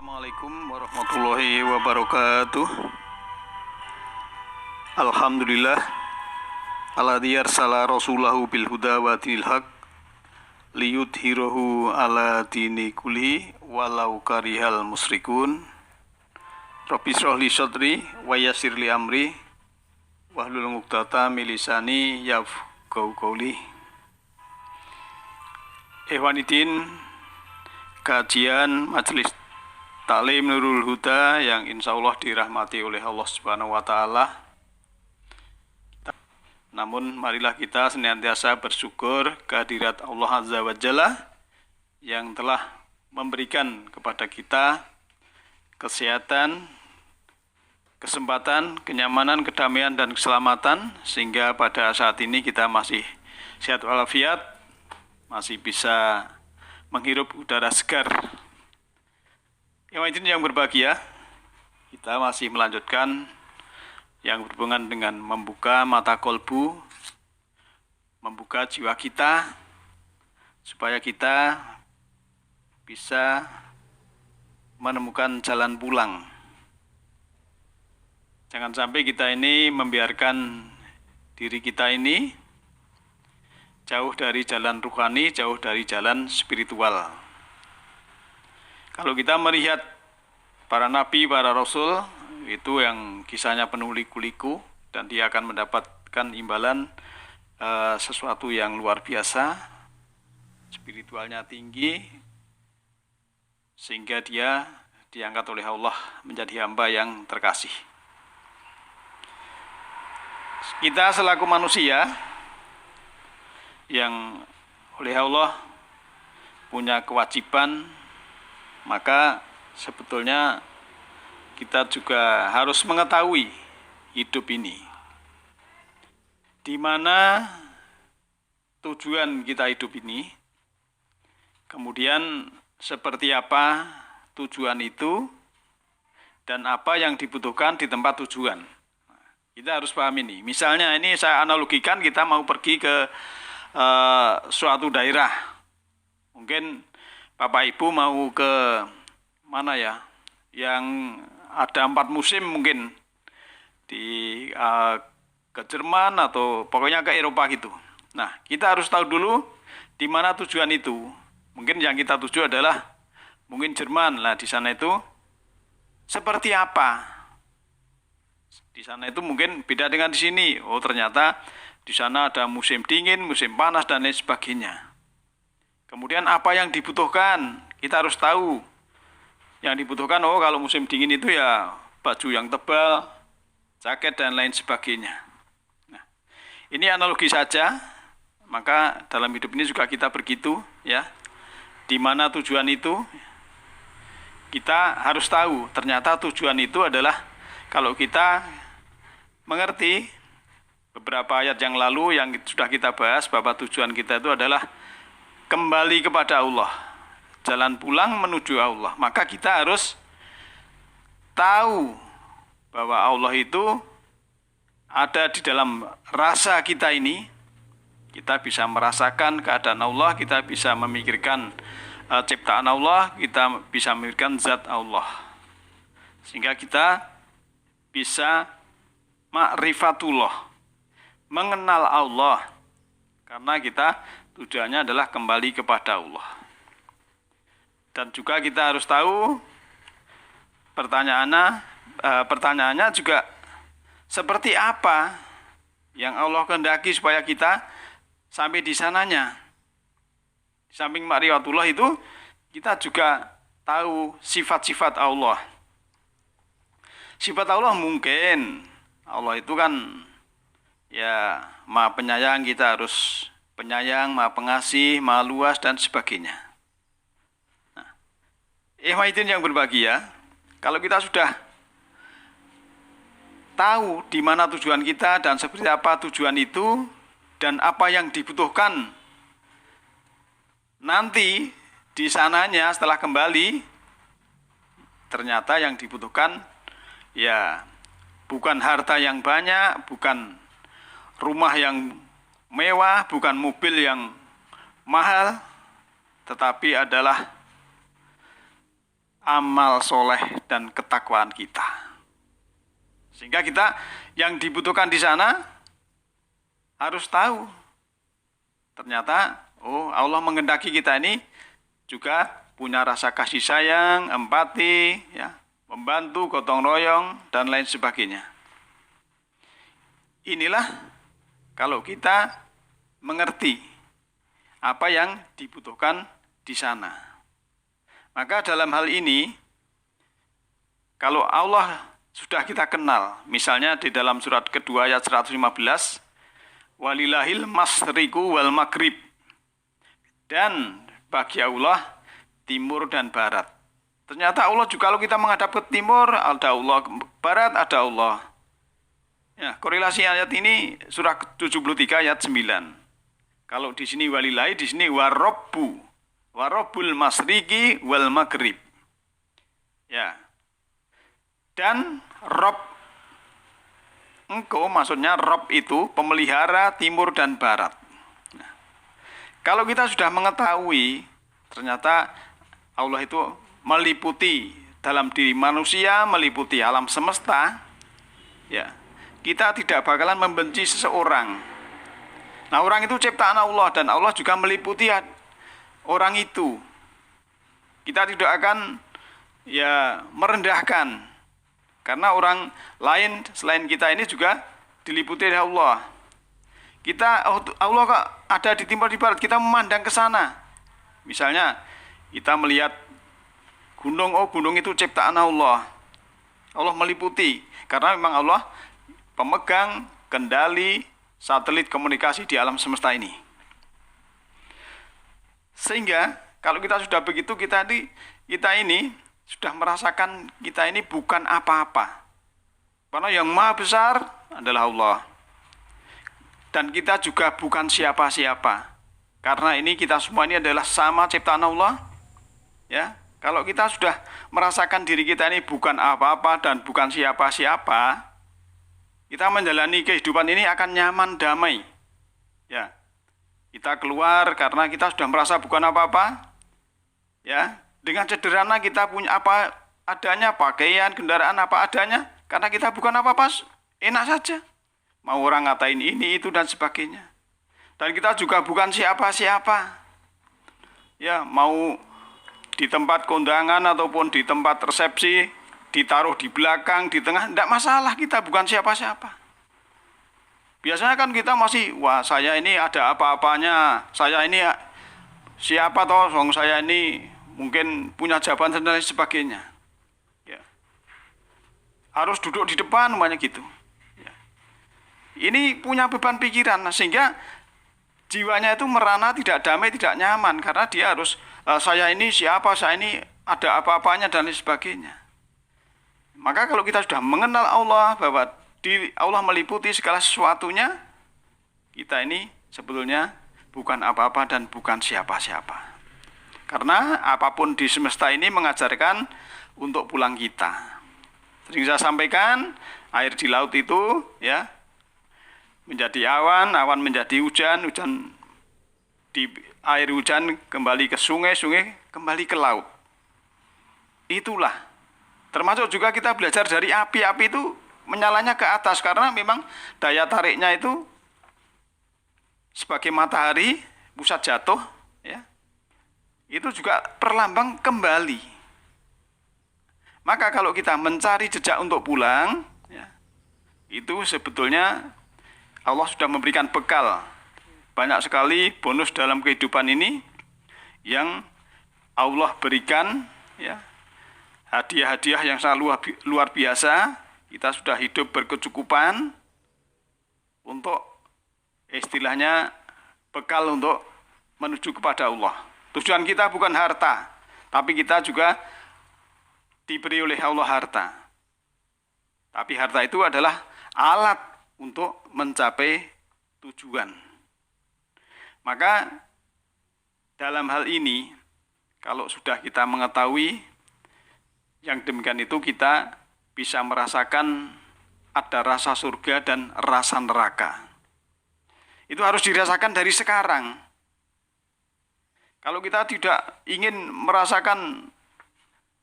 Assalamualaikum warahmatullahi wabarakatuh. Alhamdulillah alladzi arsala rasulahu bil huda wa dinil haq liyudhhirahu ala dini kulli walau karihal musyrikun. Rabbi shrah li sadri wa yassir li amri wahlul 'uqdatam min lisani yafqahu qawli. Ikhwanidin, kajian majelis Taklim Nurul Huda yang insya Allah dirahmati oleh Allah Subhanahu wa Ta'ala. Namun marilah kita senantiasa bersyukur kehadirat Allah Azza wa Jalla yang telah memberikan kepada kita kesehatan, kesempatan, kenyamanan, kedamaian, dan keselamatan, sehingga pada saat ini kita masih sehat walafiat, masih bisa menghirup udara segar. Yang berbahagia, kita masih melanjutkan yang berhubungan dengan membuka mata kolbu, membuka jiwa kita, supaya kita bisa menemukan jalan pulang. Jangan sampai kita ini membiarkan diri kita ini jauh dari jalan ruhani, jauh dari jalan spiritual. Kalau kita melihat para nabi, para rasul, itu yang kisahnya penuh liku-liku, dan dia akan mendapatkan imbalan sesuatu yang luar biasa, spiritualnya tinggi, sehingga dia diangkat oleh Allah menjadi hamba yang terkasih. Kita selaku manusia yang oleh Allah punya kewajiban, maka sebetulnya kita juga harus mengetahui hidup ini, di mana tujuan kita hidup ini, kemudian seperti apa tujuan itu, dan apa yang dibutuhkan di tempat tujuan. Kita harus paham ini. Misalnya ini saya analogikan, kita mau pergi ke suatu daerah. Mungkin Bapak Ibu mau ke mana ya, yang ada 4 musim mungkin, ke Jerman atau pokoknya ke Eropa gitu. Nah, kita harus tahu dulu di mana tujuan itu. Mungkin yang kita tuju adalah mungkin Jerman. Lah di sana itu seperti apa? Di sana itu mungkin beda dengan di sini. Oh, ternyata di sana ada musim dingin, musim panas, dan lain sebagainya. Kemudian apa yang dibutuhkan? Kita harus tahu. Yang dibutuhkan, oh kalau musim dingin itu ya baju yang tebal, jaket, dan lain sebagainya. Nah, ini analogi saja. Maka dalam hidup ini juga kita begitu, ya. Di mana tujuan itu, kita harus tahu. Ternyata tujuan itu adalah, kalau kita mengerti beberapa ayat yang lalu yang sudah kita bahas, bahwa tujuan kita itu adalah kembali kepada Allah, jalan pulang menuju Allah. Maka kita harus tahu bahwa Allah itu ada di dalam rasa kita ini. Kita bisa merasakan keadaan Allah, kita bisa memikirkan ciptaan Allah, kita bisa memikirkan zat Allah, sehingga kita bisa ma'rifatullah, mengenal Allah, karena kita tujuannya adalah kembali kepada Allah. Dan juga kita harus tahu pertanyaannya juga seperti apa yang Allah kehendaki supaya kita sampai di sananya. Di samping ma'rifatullah itu, kita juga tahu sifat-sifat Allah. Sifat Allah mungkin, Allah itu kan ya Maha Penyayang, kita harus penyayang, Maha Pengasih, Maha Luas, dan sebagainya. Nah, ikhwatin yang berbahagia, kalau kita sudah tahu di mana tujuan kita dan seperti apa tujuan itu dan apa yang dibutuhkan nanti di sananya setelah kembali, ternyata yang dibutuhkan ya bukan harta yang banyak, bukan rumah yang mewah, bukan mobil yang mahal, tetapi adalah amal soleh dan ketakwaan kita. Sehingga kita yang dibutuhkan di sana harus tahu. Ternyata, Allah menghendaki kita ini juga punya rasa kasih sayang, empati, ya, membantu, gotong royong, dan lain sebagainya. Inilah kalau kita mengerti apa yang dibutuhkan di sana. Maka dalam hal ini, kalau Allah sudah kita kenal, misalnya di dalam surat kedua ayat 115, walillahil masriku wal maghrib, dan bagi Allah timur dan barat. Ternyata Allah juga kalau kita menghadap ke timur, ada Allah, ke barat ada Allah. Ya, korelasi ayat ini surah 73 ayat 9. Kalau di sini walillahi, di sini warabbul masriki wal maghrib. Ya. Dan Rob, engkau maksudnya Rob itu pemelihara timur dan barat. Nah, kalau kita sudah mengetahui ternyata Allah itu meliputi dalam diri manusia, meliputi alam semesta, ya, kita tidak bakalan membenci seseorang. Nah, orang itu ciptaan Allah dan Allah juga meliputi orang itu. Kita tidak akan merendahkan karena orang lain selain kita ini juga diliputi oleh Allah. Allah kok ada di timur di barat, kita memandang ke sana. Misalnya kita melihat gunung, gunung itu ciptaan Allah. Allah meliputi karena memang Allah pemegang kendali satelit komunikasi di alam semesta ini. Sehingga kalau kita sudah begitu, kita ini sudah merasakan kita ini bukan apa-apa. Karena yang maha besar adalah Allah. Dan kita juga bukan siapa-siapa. Karena ini kita semua ini adalah sama ciptaan Allah. Ya, kalau kita sudah merasakan diri kita ini bukan apa-apa dan bukan siapa-siapa, kita menjalani kehidupan ini akan nyaman, damai. Ya, kita keluar karena kita sudah merasa bukan apa-apa. Ya, dengan sederhana kita punya apa adanya, pakaian, kendaraan apa adanya, karena kita bukan apa-apa, enak saja. Mau orang ngatain ini, itu, dan sebagainya. Dan kita juga bukan siapa-siapa. Ya, mau di tempat kondangan ataupun di tempat resepsi, ditaruh di belakang, di tengah, tidak masalah, kita bukan siapa-siapa. Biasanya kan kita masih, wah saya ini ada apa-apanya, saya ini siapa toh, saya ini mungkin punya jabatan dan lain sebagainya. Ya. Harus duduk di depan, namanya gitu. Ya. Ini punya beban pikiran, sehingga jiwanya itu merana, tidak damai, tidak nyaman, karena dia harus, saya ini siapa, saya ini ada apa-apanya, dan lain sebagainya. Maka kalau kita sudah mengenal Allah, bahwa Allah meliputi segala sesuatunya, kita ini sebetulnya bukan apa-apa dan bukan siapa-siapa. Karena apapun di semesta ini mengajarkan untuk pulang kita. Sering saya sampaikan, air di laut itu ya menjadi awan, awan menjadi hujan, hujan di air hujan kembali ke sungai, sungai kembali ke laut. Itulah. Termasuk juga kita belajar dari api. Api itu menyalanya ke atas karena memang daya tariknya itu sebagai matahari, pusat jatuh, ya, itu juga perlambang kembali. Maka kalau kita mencari jejak untuk pulang, ya, itu sebetulnya Allah sudah memberikan bekal. Banyak sekali bonus dalam kehidupan ini yang Allah berikan, ya, hadiah-hadiah yang sangat luar biasa. Kita sudah hidup berkecukupan untuk istilahnya bekal untuk menuju kepada Allah. Tujuan kita bukan harta, tapi kita juga diberi oleh Allah harta. Tapi harta itu adalah alat untuk mencapai tujuan. Maka dalam hal ini, kalau sudah kita mengetahui yang demikian itu, kita bisa merasakan ada rasa surga dan rasa neraka. Itu harus dirasakan dari sekarang. Kalau kita tidak ingin merasakan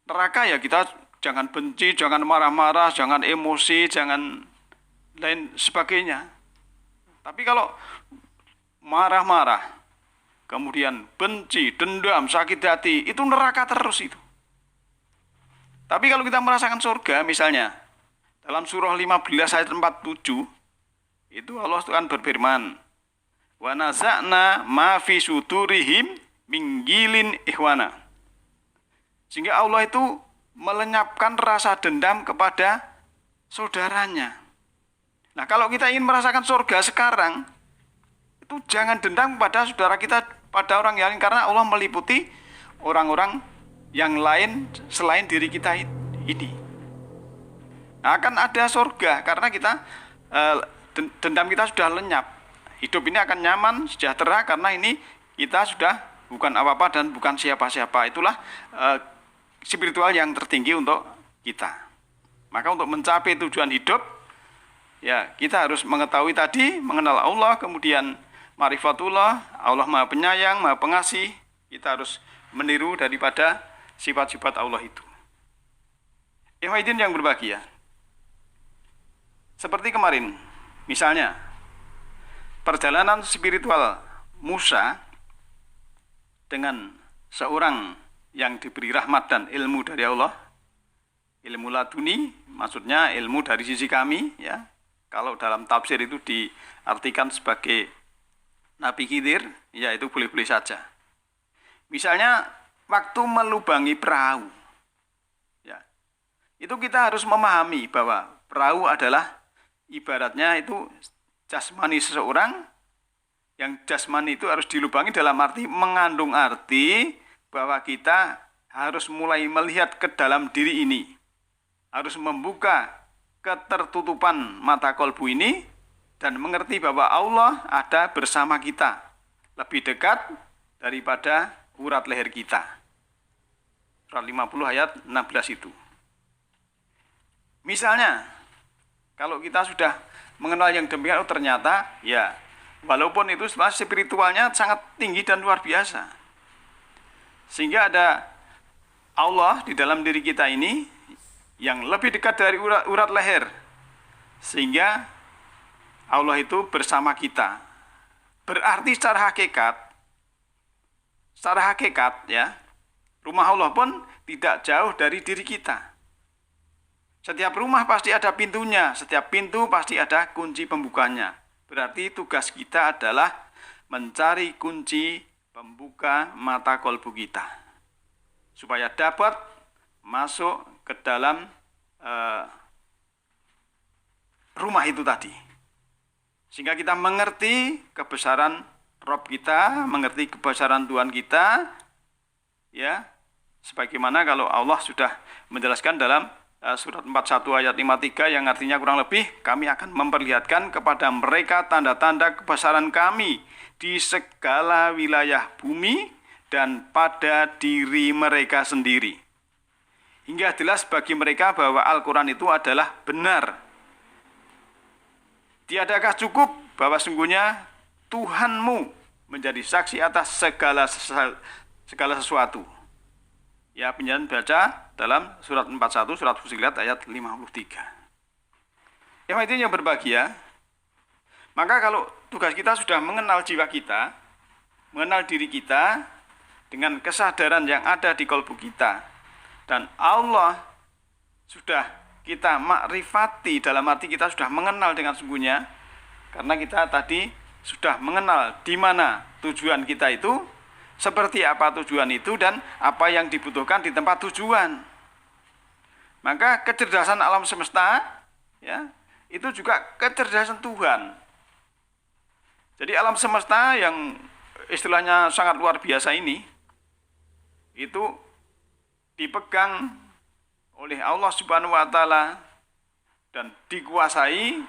neraka ya kita jangan benci, jangan marah-marah, jangan emosi, jangan lain sebagainya. Tapi kalau marah-marah, kemudian benci, dendam, sakit hati, itu neraka terus itu. Tapi kalau kita merasakan surga, misalnya dalam surah 15 ayat 47, itu Allah Tuhan berfirman, wa naza'na ma fi sudurihim min ghillin ikhwana. Sehingga Allah itu melenyapkan rasa dendam kepada saudaranya. Nah, kalau kita ingin merasakan surga sekarang, itu jangan dendam pada saudara kita, pada orang yang lain, karena Allah meliputi orang-orang yang lain selain diri kita ini. Nah, akan ada surga karena kita dendam kita sudah lenyap. Hidup ini akan nyaman, sejahtera karena ini kita sudah bukan apa-apa dan bukan siapa-siapa. Itulah spiritual yang tertinggi untuk kita. Maka untuk mencapai tujuan hidup, ya kita harus mengetahui tadi, mengenal Allah, kemudian ma'rifatullah, Allah Maha Penyayang, Maha Pengasih. Kita harus meniru daripada sifat-sifat Allah itu. Ikhwaidin yang berbahagia, seperti kemarin, misalnya perjalanan spiritual Musa dengan seorang yang diberi rahmat dan ilmu dari Allah, ilmu laduni, maksudnya ilmu dari sisi kami, ya. Kalau dalam tafsir itu diartikan sebagai Nabi Khidir, ya itu boleh-boleh saja. Misalnya waktu melubangi perahu, ya, itu kita harus memahami bahwa perahu adalah ibaratnya itu jasmani seseorang, yang jasmani itu harus dilubangi dalam arti mengandung arti bahwa kita harus mulai melihat ke dalam diri ini, harus membuka ketertutupan mata kolbu ini dan mengerti bahwa Allah ada bersama kita, lebih dekat daripada urat leher kita. Surat 50 ayat 16 itu. Misalnya, kalau kita sudah mengenal yang demikian, oh ternyata ya walaupun itu spiritualnya sangat tinggi dan luar biasa, sehingga ada Allah di dalam diri kita ini yang lebih dekat dari urat leher, sehingga Allah itu bersama kita. Berarti secara hakikat ya, rumah Allah pun tidak jauh dari diri kita. Setiap rumah pasti ada pintunya, setiap pintu pasti ada kunci pembukanya. Berarti tugas kita adalah mencari kunci pembuka mata kolbu kita, supaya dapat masuk ke dalam rumah itu tadi. Sehingga kita mengerti kebesaran Rob kita, mengerti kebesaran Tuhan kita, ya, sebagaimana kalau Allah sudah menjelaskan dalam surat 41 ayat 53 yang artinya kurang lebih, kami akan memperlihatkan kepada mereka tanda-tanda kebesaran kami di segala wilayah bumi dan pada diri mereka sendiri. Hingga jelas bagi mereka bahwa Al-Quran itu adalah benar. Tiadakah cukup bahwa sungguhnya Tuhanmu menjadi saksi atas segala sesuatu. Ya, penjelasan baca dalam surat 41, surat Fussilat ayat 53. Yang itu yang berbahagia, maka kalau tugas kita sudah mengenal jiwa kita, mengenal diri kita, dengan kesadaran yang ada di kolbu kita, dan Allah sudah kita makrifati, dalam arti kita sudah mengenal dengan sungguhnya, karena kita tadi sudah mengenal di mana tujuan kita itu, seperti apa tujuan itu, dan apa yang dibutuhkan di tempat tujuan. Maka kecerdasan alam semesta, ya, itu juga kecerdasan Tuhan. Jadi alam semesta yang istilahnya sangat luar biasa ini, itu dipegang oleh Allah Subhanahu wa Ta'ala dan dikuasai,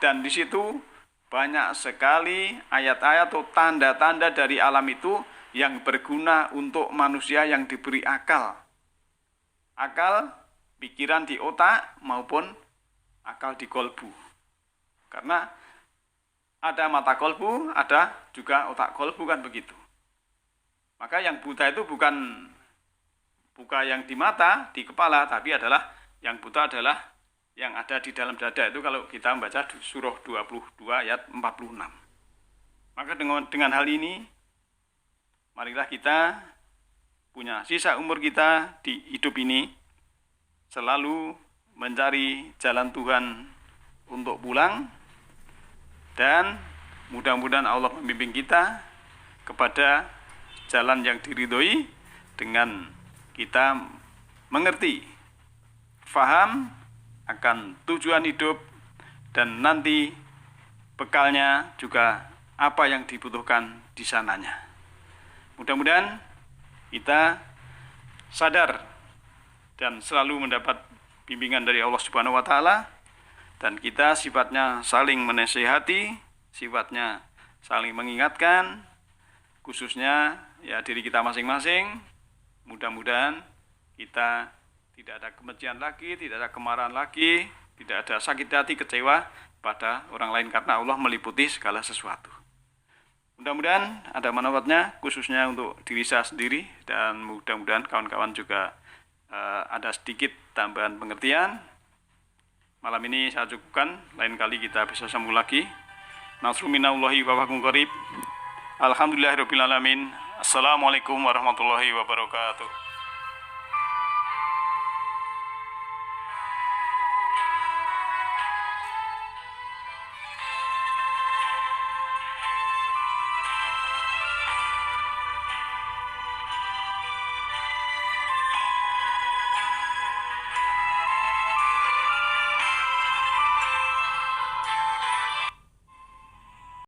dan di situ banyak sekali ayat-ayat atau tanda-tanda dari alam itu yang berguna untuk manusia yang diberi akal. Akal, pikiran di otak maupun akal di kolbu. Karena ada mata kolbu, ada juga otak kolbu, kan begitu. Maka yang buta itu bukan luka yang di mata, di kepala, tapi adalah yang buta adalah yang ada di dalam dada. Itu kalau kita membaca surah 22 ayat 46. Maka dengan hal ini, marilah kita punya sisa umur kita di hidup ini selalu mencari jalan Tuhan untuk pulang, dan mudah-mudahan Allah membimbing kita kepada jalan yang diridhoi dengan kita mengerti, faham akan tujuan hidup, dan nanti bekalnya juga apa yang dibutuhkan di sananya. Mudah-mudahan kita sadar dan selalu mendapat bimbingan dari Allah Subhanahu wa taala, dan kita sifatnya saling menasihati, sifatnya saling mengingatkan, khususnya ya diri kita masing-masing. Mudah-mudahan kita tidak ada kebencian lagi, tidak ada kemarahan lagi, tidak ada sakit hati, kecewa pada orang lain, karena Allah meliputi segala sesuatu. Mudah-mudahan ada manfaatnya, khususnya untuk diri saya sendiri, dan mudah-mudahan kawan-kawan juga ada sedikit tambahan pengertian. Malam ini saya cukupkan, lain kali kita bisa sambung lagi. Nasrul minallahi wa fathun qarib. Alhamdulillahirabbil alamin. Assalamualaikum warahmatullahi wabarakatuh.